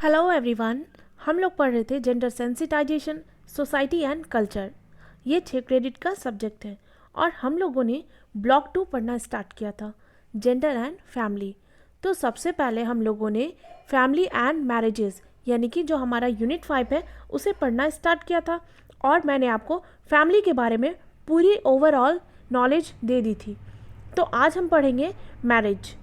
Hello everyone. हम लोग पढ़ रहे थे gender sensitisation, society and culture. ये 6 क्रेडिट का सब्जेक्ट है और हम लोगों ने ब्लॉक 2 पढ़ना स्टार्ट किया था, जेंडर एंड फैमिली। तो सबसे पहले हम लोगों ने फैमिली एंड मैरिजेस यानी कि जो हमारा यूनिट 5 है उसे पढ़ना स्टार्ट किया था और मैंने आपको फैमिली के बारे में पूरी ओवरऑल नॉलेज दे दी थी। तो आज हम पढ़ेंगे मैरिज।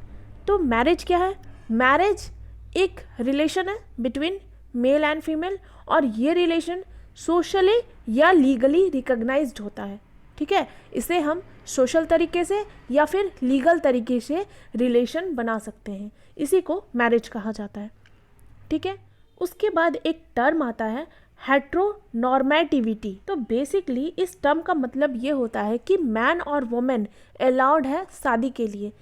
तो मैरिज क्या है? मैरिज एक रिलेशन है बिटवीन मेल एंड फीमेल और ये रिलेशन सोशली या लीगली रिकॉग्नाइज्ड होता है। ठीक है, इसे हम सोशल तरीके से या फिर लीगल तरीके से रिलेशन बना सकते हैं, इसी को मैरिज कहा जाता है। ठीक है, उसके बाद एक टर्म आता है हेट्रोनॉर्मेटिविटी। तो बेसिकली इस टर्म का मतलब ये होता है कि मैन और वुमेन अलाउड है शादी के लिए।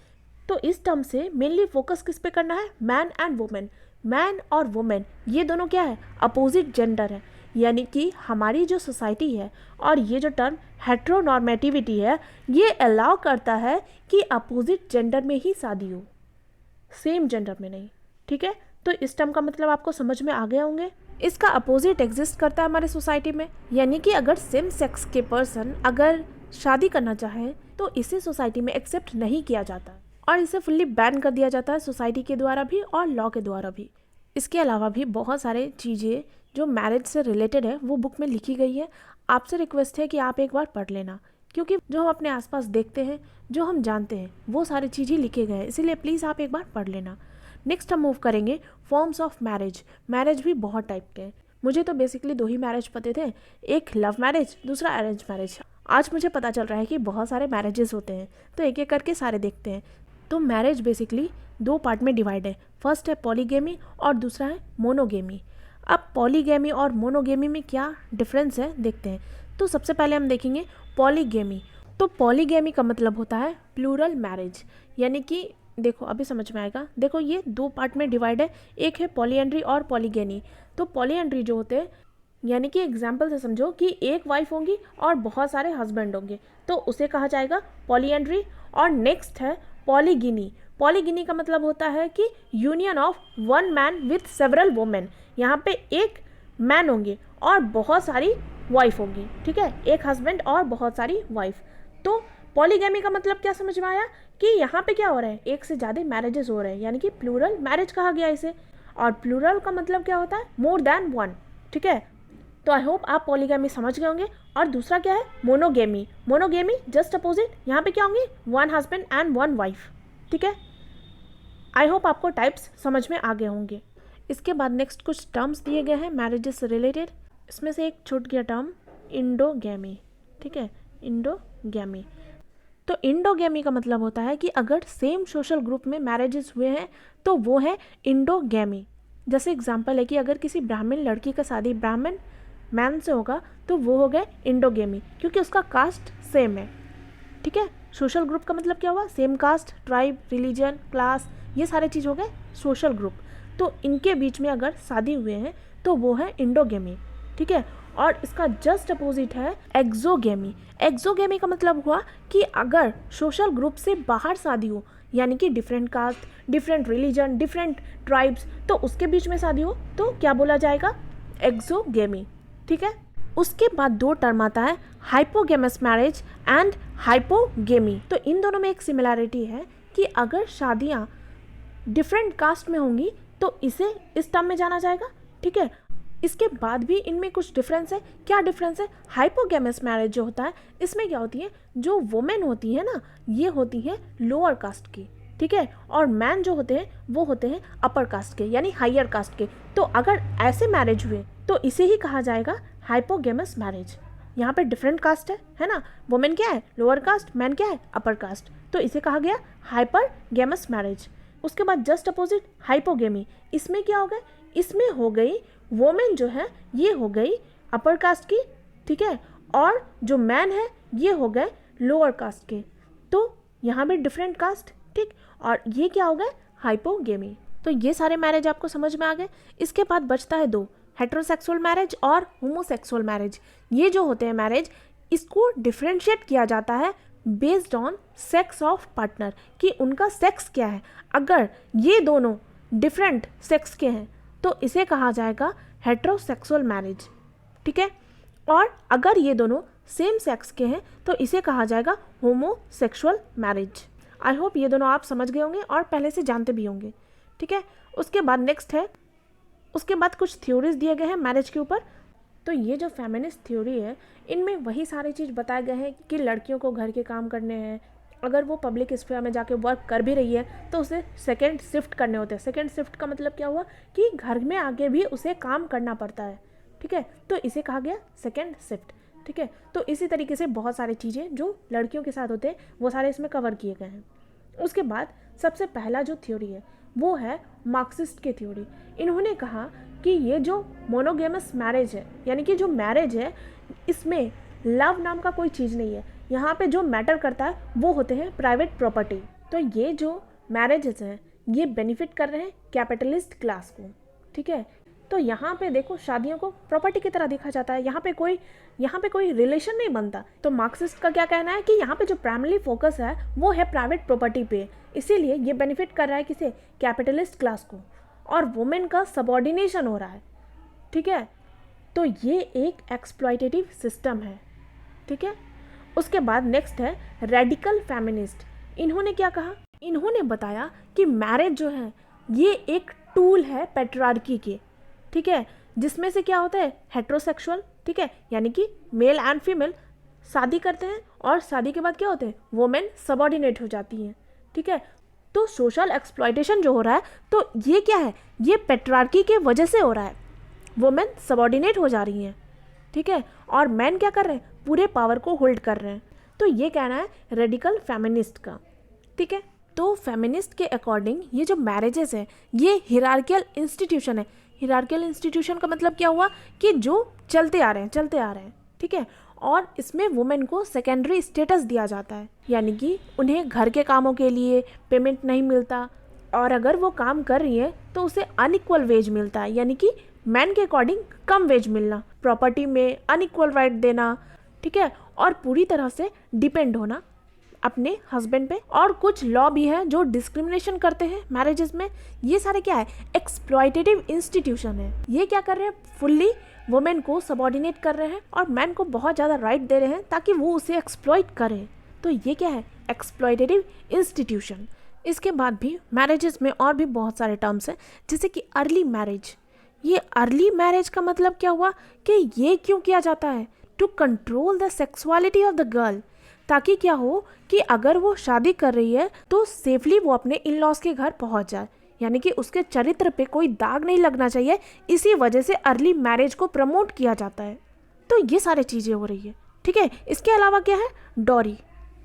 तो इस टर्म से मेनली फोकस किस पे करना है? Man and women. मैन और वुमेन ये दोनों क्या है? अपोजिट जेंडर है। यानी कि हमारी जो सोसाइटी है और ये जो टर्म हेट्रोनॉर्मेटिविटी है ये अलाउ करता है कि अपोजिट जेंडर में ही शादी हो, सेम जेंडर में नहीं। ठीक है, तो इस टर्म का मतलब आपको समझ में आ गए होंगे। इसका अपोजिट एग्जिस्ट करता है हमारे सोसाइटी में, यानी कि अगर सेम सेक्स के पर्सन अगर शादी करना चाहे तो इसे सोसाइटी में एक्सेप्ट नहीं किया जाता और इसे फुल्ली बैन कर दिया जाता है सोसाइटी के द्वारा भी और लॉ के द्वारा भी। इसके अलावा भी बहुत सारे चीज़ें जो मैरिज से रिलेटेड है वो बुक में लिखी गई है। आपसे रिक्वेस्ट है कि आप एक बार पढ़ लेना, क्योंकि जो हम अपने आसपास देखते हैं, जो हम जानते हैं, वो सारी चीज़ें लिखे गए हैं, इसीलिए प्लीज़ आप एक बार पढ़ लेना। नेक्स्ट हम मूव करेंगे फॉर्म्स ऑफ मैरिज। मैरिज भी बहुत टाइप के हैं। मुझे तो बेसिकली 2 ही मैरिज पते थे, एक लव मैरिज, दूसरा अरेंज मैरिज। आज मुझे पता चल रहा है कि बहुत सारे मैरिजेस होते हैं, तो एक एक करके सारे देखते हैं। तो मैरिज बेसिकली 2 पार्ट में डिवाइड है। फर्स्ट है पॉलीगेमी और दूसरा है मोनोगेमी। अब पॉलीगेमी और मोनोगेमी में क्या डिफरेंस है देखते हैं। तो सबसे पहले हम देखेंगे पॉलीगेमी। तो पॉलीगेमी का मतलब होता है प्लूरल मैरिज, यानी कि देखो अभी समझ में आएगा। देखो ये 2 पार्ट में डिवाइड है, एक है पॉलीएंड्री और पॉलीगेनी। तो पॉलीएंड्री जो होते हैं, यानी कि एग्जाम्पल से समझो कि एक वाइफ होंगी और बहुत सारे हस्बैंड होंगे, तो उसे कहा जाएगा पॉलीएंड्री। और नेक्स्ट है पॉलीगिनी। पॉलीगिनी का मतलब होता है कि union of one man with several women. यहाँ पे एक मैन होंगे और बहुत सारी वाइफ होंगी। ठीक है, एक हस्बैंड और बहुत सारी वाइफ। तो पॉलीगैमी का मतलब क्या समझ में आया कि यहाँ पे क्या हो रहा है? एक से ज़्यादा मैरिजेस हो रहे हैं, यानी कि प्लूरल मैरिज कहा गया इसे। और प्लूरल का मतलब क्या होता है? More than one. ठीक है, तो आई होप आप पॉलीगैमी समझ गए होंगे। और दूसरा क्या है? मोनोगेमी। मोनोगेमी जस्ट अपोजिट, यहाँ पे क्या होंगे? 1 हस्बैंड एंड 1 वाइफ। ठीक है, आई होप आपको टाइप्स समझ में आ गए होंगे। इसके बाद नेक्स्ट कुछ टर्म्स दिए गए हैं मैरिजेस से रिलेटेड। इसमें से एक छूट गया टर्म इंडोगेमी। ठीक है, इंडोगेमी। तो इंडोगेमी का मतलब होता है कि अगर सेम सोशल ग्रुप में मैरिजेस हुए हैं तो वो है इंडोगेमी। जैसे एग्जांपल है कि अगर किसी ब्राह्मण लड़की का शादी ब्राह्मण मैन से होगा तो वो हो गए इंडोगेमी, क्योंकि उसका कास्ट सेम है। ठीक है, सोशल ग्रुप का मतलब क्या हुआ? Same caste, tribe, religion, class, ये सारे चीज़ हो गए सोशल ग्रुप। तो इनके बीच में अगर शादी हुए हैं तो वो है इंडोगेमी। ठीक है, और इसका जस्ट अपोजिट है एक्सोगेमी। एक्सोगेमी का मतलब हुआ कि अगर सोशल ग्रुप से बाहर शादी हो, यानी कि different caste, different religion, different tribes, तो उसके बीच में शादी हो तो क्या बोला जाएगा? एक्सोगेमी। ठीक है, उसके बाद 2 टर्म आता है हाइपोगेमस मैरिज एंड हाइपोगेमी। तो इन दोनों में एक सिमिलैरिटी है कि अगर शादियाँ डिफरेंट कास्ट में होंगी तो इसे इस टर्म में जाना जाएगा। ठीक है, इसके बाद भी इनमें कुछ डिफरेंस है। क्या डिफरेंस है? हाइपोगेमस मैरिज जो होता है इसमें क्या होती है? जो वुमेन होती है ना, ये होती है लोअर कास्ट की। ठीक है, और मैन जो होते हैं वो होते हैं अपर कास्ट के, यानी हायर कास्ट के। तो अगर ऐसे मैरिज हुए तो इसे ही कहा जाएगा हाइपोगेमस मैरिज। यहाँ पे डिफरेंट कास्ट है ना? वुमेन क्या है? लोअर कास्ट, मैन क्या है? अपर कास्ट, तो इसे कहा गया हाइपरगेमस मैरिज। उसके बाद जस्ट अपोजिट हाइपोगेमी। इसमें क्या हो गया? इसमें हो गई वोमेन जो है ये हो गई अपर कास्ट की। ठीक है, और जो मैन है ये हो गए लोअर कास्ट के। तो यहाँ पे डिफरेंट कास्ट। ठीक, और ये क्या हो गए? हाइपोगेमी। तो ये सारे मैरिज आपको समझ में आ गए। इसके बाद बचता है 2, हेट्रोसेक्सुअल मैरिज और होमोसेक्सुअल मैरिज। ये जो होते हैं मैरिज, इसको डिफ्रेंशिएट किया जाता है based on sex of partner, कि उनका सेक्स क्या है। अगर ये दोनों डिफरेंट सेक्स के हैं तो इसे कहा जाएगा हेट्रोसेक्सुअल मैरिज, ठीक है। और अगर ये दोनों सेम सेक्स के हैं तो इसे कहा जाएगा होमोसेक्सुअल मैरिज। आई होप ये दोनों आप समझ गए होंगे और पहले से जानते भी होंगे, ठीक है। उसके बाद नेक्स्ट है, उसके बाद कुछ थ्योरीज दिए गए हैं मैरिज के ऊपर। तो ये जो फेमिनिस्ट थ्योरी है इनमें वही सारी चीज़ बताए गए हैं कि लड़कियों को घर के काम करने हैं, अगर वो पब्लिक स्फीयर में जाके वर्क कर भी रही है तो उसे सेकंड शिफ्ट करने होते हैं। सेकंड शिफ्ट का मतलब क्या हुआ कि घर में आगे भी उसे काम करना पड़ता है, ठीक है, तो इसे कहा गया सेकंड शिफ्ट, ठीक है। तो इसी तरीके से बहुत सारी चीज़ें जो लड़कियों के साथ होते हैं वो सारे इसमें कवर किए गए हैं। उसके बाद सबसे पहला जो थ्योरी है वो है मार्क्सिस्ट की थ्योरी। इन्होंने कहा कि ये जो मोनोगेमस मैरिज है, यानी कि जो मैरिज है इसमें लव नाम का कोई चीज़ नहीं है। यहाँ पे जो मैटर करता है वो होते हैं प्राइवेट प्रॉपर्टी। तो ये जो मैरिजेस हैं ये बेनिफिट कर रहे हैं कैपिटलिस्ट क्लास को, ठीक है। तो यहाँ पे देखो शादियों को प्रॉपर्टी की तरह देखा जाता है, यहाँ पे कोई रिलेशन नहीं बनता। तो मार्क्सिस्ट का क्या कहना है कि यहाँ पे जो प्राइमरी फोकस है वो है प्राइवेट प्रॉपर्टी पे, इसीलिए ये बेनिफिट कर रहा है किसे, कैपिटलिस्ट क्लास को, और वुमेन का सबऑर्डिनेशन हो रहा है, ठीक है। तो ये एक एक्सप्लॉयटेटिव सिस्टम है, ठीक है। उसके बाद नेक्स्ट है रेडिकल फेमिनिस्ट। इन्होंने क्या कहा, इन्होंने बताया कि मैरिज जो है ये एक टूल है पैट्रियार्की के, ठीक है, जिसमें से क्या होता है हेट्रोसेक्सुअल, ठीक है, यानी कि मेल एंड फीमेल शादी करते हैं और शादी के बाद क्या होते हैं वुमेन सबऑर्डिनेट हो जाती हैं, ठीक है। तो सोशल एक्सप्लॉयटेशन जो हो रहा है तो ये क्या है, ये पैट्रियार्की के वजह से हो रहा है, वुमेन सबऑर्डिनेट हो जा रही हैं, ठीक है, और मैन क्या कर रहे हैं पूरे पावर को होल्ड कर रहे हैं। तो ये कहना है रेडिकल फेमिनिस्ट का, ठीक है। तो फेमिनिस्ट के अकॉर्डिंग ये जो मैरिजेस है ये हिरार्कियल इंस्टीट्यूशन है। हिरार्कियल इंस्टीट्यूशन का मतलब क्या हुआ कि जो चलते आ रहे हैं, ठीक है, और इसमें वुमेन को सेकेंडरी स्टेटस दिया जाता है, यानी कि उन्हें घर के कामों के लिए पेमेंट नहीं मिलता, और अगर वो काम कर रही है तो उसे अनइक्वल वेज मिलता है, यानी कि मैन के अकॉर्डिंग कम वेज मिलना, प्रॉपर्टी में अनइक्वल राइट देना, ठीक है, और पूरी तरह से डिपेंड होना अपने हस्बैंड पे। और कुछ लॉ भी है जो डिस्क्रिमिनेशन करते हैं मैरिजेस में। ये सारे क्या है एक्सप्लॉयटेटिव इंस्टीट्यूशन है। ये क्या कर रहे हैं फुल्ली वुमेन को सबऑर्डिनेट कर रहे हैं और मैन को बहुत ज़्यादा राइट दे रहे हैं ताकि वो उसे एक्सप्लॉइट करे। तो ये क्या है एक्सप्लॉयटेटिव इंस्टीट्यूशन। इसके बाद भी मैरिजेस में और भी बहुत सारे टर्म्स हैं, जैसे कि अर्ली मैरिज। ये अर्ली मैरिज का मतलब क्या हुआ कि ये क्यों किया जाता है, to control the sexuality of the girl, ताकि क्या हो कि अगर वो शादी कर रही है तो सेफली वो अपने इन लॉज के घर पहुंच जाए, यानी कि उसके चरित्र पे कोई दाग नहीं लगना चाहिए। इसी वजह से अर्ली मैरिज को प्रमोट किया जाता है। तो ये सारी चीज़ें हो रही है, ठीक है। इसके अलावा क्या है डॉरी,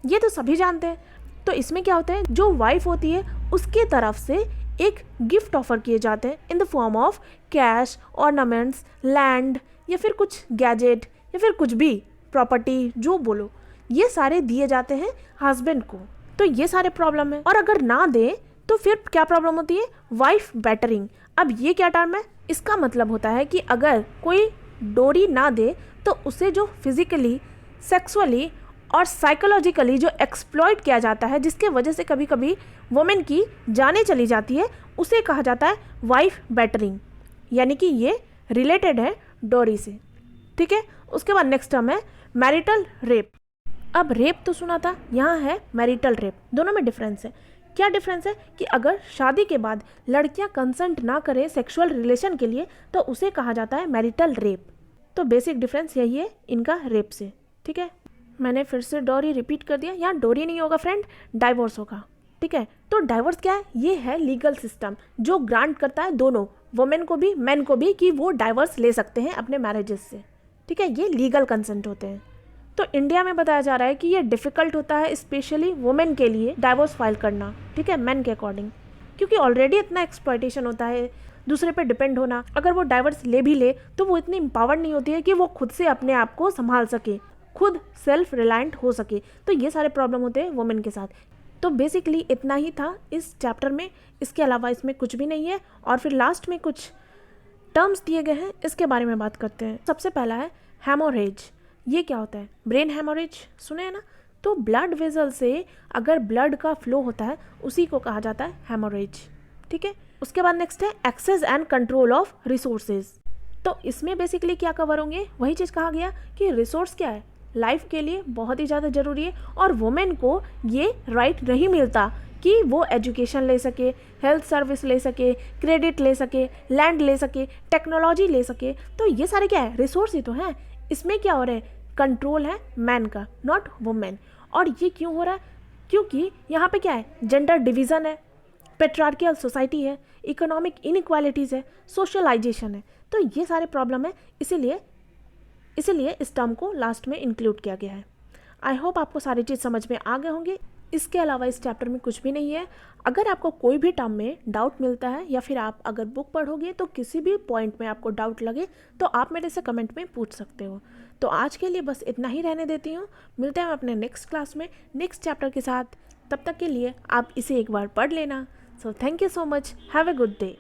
ये तो सभी जानते हैं। तो इसमें क्या होता है जो वाइफ होती है उसके तरफ से एक गिफ्ट ऑफर किए जाते हैं in the form of cash, ornaments, land, या फिर कुछ गैजेट, या फिर कुछ भी प्रॉपर्टी जो बोलो, ये सारे दिए जाते हैं हस्बैंड को। तो ये सारे प्रॉब्लम है। और अगर ना दे तो फिर क्या प्रॉब्लम होती है वाइफ बैटरिंग। अब ये क्या टर्म है, इसका मतलब होता है कि अगर कोई डोरी ना दे तो उसे जो फिजिकली, सेक्सुअली और साइकोलॉजिकली जो एक्सप्लॉइट किया जाता है, जिसके वजह से कभी कभी वुमेन की जाने चली जाती है, उसे कहा जाता है वाइफ बैटरिंग, यानी कि ये रिलेटेड है डोरी से, ठीक है। उसके बाद नेक्स्ट टर्म है मैरिटल रेप। अब रेप तो सुना था, यहाँ है मैरिटल रेप। दोनों में डिफरेंस है। क्या डिफरेंस है कि अगर शादी के बाद लड़कियां कंसेंट ना करें सेक्सुअल रिलेशन के लिए तो उसे कहा जाता है मैरिटल रेप। तो बेसिक डिफरेंस यही है इनका रेप से, ठीक है। मैंने फिर से डोरी रिपीट कर दिया, यहाँ डोरी नहीं होगा फ्रेंड, डाइवोर्स होगा, ठीक है। तो डाइवोर्स क्या है, ये है लीगल सिस्टम जो ग्रांट करता है दोनों वुमेन को भी मैन को भी कि वो डाइवोर्स ले सकते हैं अपने मैरिजेस से, ठीक है। ये लीगल कंसेंट होते हैं। तो इंडिया में बताया जा रहा है कि ये डिफ़िकल्ट होता है स्पेशली वुमेन के लिए डाइवोर्स फाइल करना, ठीक है, मैन के अकॉर्डिंग, क्योंकि ऑलरेडी इतना एक्सप्लॉयटेशन होता है, दूसरे पे डिपेंड होना। अगर वो डाइवोर्स ले भी ले तो वो इतनी एम्पावर्ड नहीं होती है कि वो खुद से अपने आप को संभाल सके, खुद सेल्फ रिलायंट हो सके। तो ये सारे प्रॉब्लम होते हैं वुमेन के साथ। तो बेसिकली इतना ही था इस चैप्टर में, इसके अलावा इसमें कुछ भी नहीं है। और फिर लास्ट में कुछ टर्म्स दिए गए हैं, इसके बारे में बात करते हैं। सबसे पहला है हेमोरेज। ये क्या होता है, ब्रेन हेमोरेज सुने हैं ना। तो ब्लड वेजल से अगर ब्लड का फ्लो होता है उसी को कहा जाता है हेमोरेज, ठीक है। उसके बाद नेक्स्ट है access and control of resources. तो इसमें बेसिकली क्या कवर होंगे, वही चीज़ कहा गया कि रिसोर्स क्या है, लाइफ के लिए बहुत ही ज़्यादा ज़रूरी है और वुमेन को ये राइट नहीं मिलता कि वो एजुकेशन ले सके, हेल्थ सर्विस ले सके, क्रेडिट ले सके, लैंड ले सके, टेक्नोलॉजी ले सके। तो ये सारे क्या है, रिसोर्स ही तो हैं। इसमें क्या हो रहा है, कंट्रोल है मैन का, नॉट वुमेन। और ये क्यों हो रहा है, क्योंकि यहाँ पे क्या है, जेंडर डिवीज़न है, पेट्रार्कियल सोसाइटी है, इकोनॉमिक इनइक्वालिटीज़ है, सोशलाइजेशन है। तो ये सारे प्रॉब्लम है, इसीलिए इस टर्म को लास्ट में इंक्लूड किया गया है। आई होप आपको सारी चीज़ समझ में आ गए होंगे। इसके अलावा इस चैप्टर में कुछ भी नहीं है। अगर आपको कोई भी टर्म में डाउट मिलता है या फिर आप अगर बुक पढ़ोगे तो किसी भी पॉइंट में आपको डाउट लगे तो आप मेरे से कमेंट में पूछ सकते हो। तो आज के लिए बस इतना ही रहने देती हूँ। मिलते हैं अपने नेक्स्ट क्लास में नेक्स्ट चैप्टर के साथ। तब तक के लिए आप इसे एक बार पढ़ लेना। So thank you so much, have a good day.